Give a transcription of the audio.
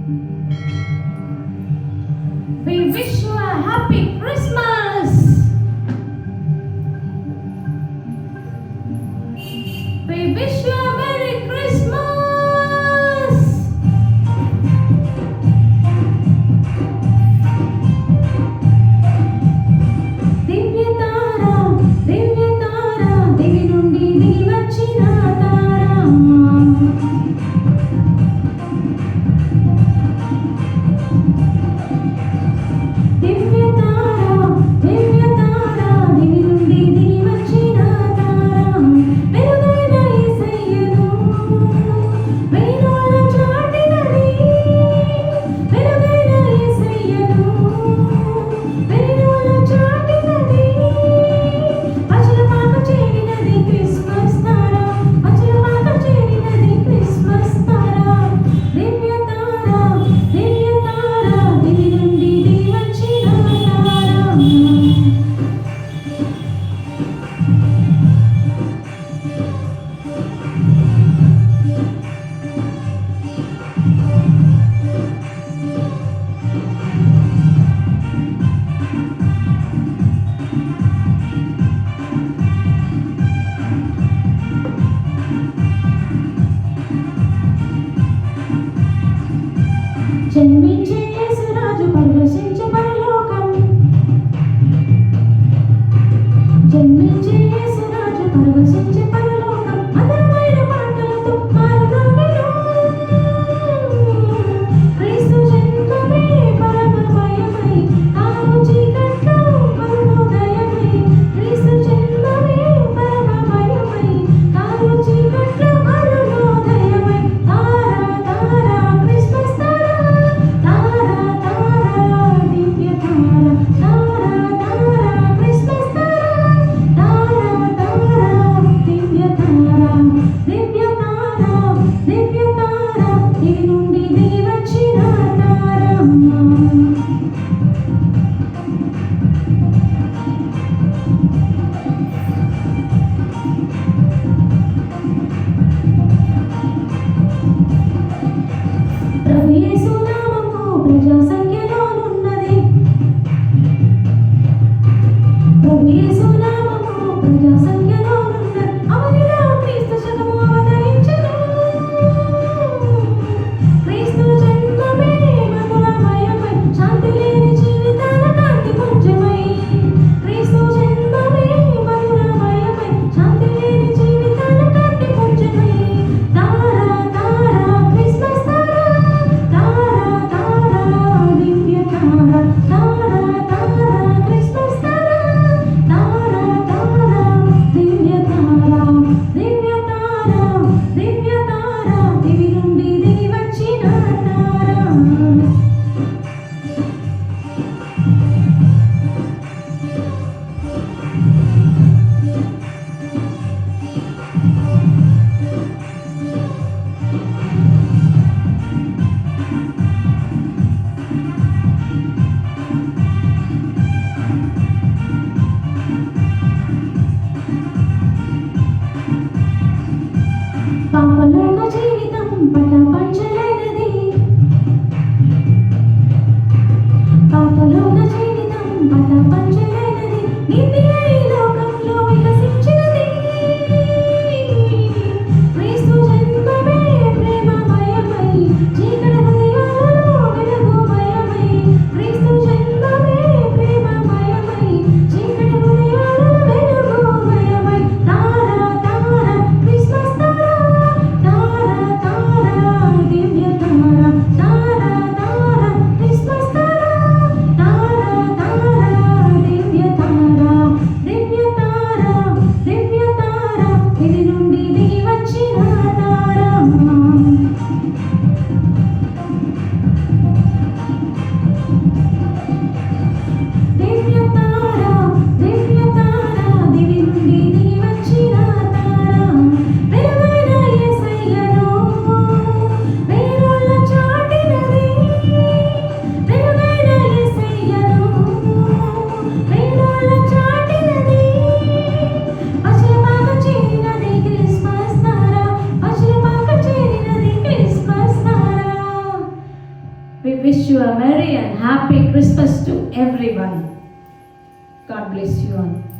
We wish you a happy Christmas. We wish you a Merry Christmas. దివ్య తారా, దివ్య తారా, దివి నుండి దిగి వచ్చిన తారా. దివ్య తారా, దివ్య తారా, దివి నుండి దిగి వచ్చిన తారా. వెలుగైన యేసయ్యను వెలుగుల చాటినది. వెలుగైన యేసయ్యను వెలుగుల చాటినది. పచ్చల పాక చేరినది క్రిస్మస్ తారా. పచ్చల పాక చేరినది క్రిస్మస్ తారా. దివ్య తారా, దివ్య తారా, దివి నుండి దిగి వచ్చిన తారా. జన్మించే యేసురాజు పరవశించే పరలోకం. జన్మించే యేసురాజు పరవశించే పరలోకం. మధురమైన పాటలతో మారుమోగెను. క్రీస్తు జన్మమే పరమమయమై తాను చీకట్లో అరుణోదయమై. క్రీస్తు జన్మమే పరమమయమై తాను చీకట్లో అరుణోదయమై. తారా తారా క్రిస్మస్ తారా. తారా తారా దివ్య తారా. తారా తారా క్రిస్మస్ తారా. తారా తారా దివ్య తారా. దివ్య తారా, దివ్య తారా, దివి నుండి దిగి వచ్చిన తారా. ప్రభు యేసు నామము ప్రజా సంఖ్యలోనున్నది. ప్రభు యేసు నామము ప్రజా సంఖ్యలోనున్నది. అవనిలో క్రీస్తు శకము అవతరించెను. క్రీస్తు జన్మమే మధురమయమై శాంతి లేని జీవితాల కాంతి పుంజమై. క్రీస్తు జన్మమే మధురమయమై శాంతి లేని జీవితాల కాంతి పుంజమై. తారా తారా క్రిస్మస్ తారా. తారా తారా దివ్య తారా. తారా తారా క్రిస్మస్ తారా. తారా తారా దివ్య తారా. దివ్య తారా, దివ్య తారా, దివి నుండి దిగి వచ్చిన తారా. పాపలోక జీవితం పటపంచలైనది. పాపలోక జీవితం పటపంచలైనది. నిత్య ఈ లోకంలో వికసించినది. క్రీస్తు జన్మమే ప్రేమమయమై చీకటి హృదయాలలో వెలుగుమయమై. క్రీస్తు జన్మమే ప్రేమమయమై చీకటి హృదయాలలో వెలుగుమయమై. తారా తారా క్రిస్మస్ తారా. తారా తారా wish you a merry and happy Christmas to everyone. God bless you all.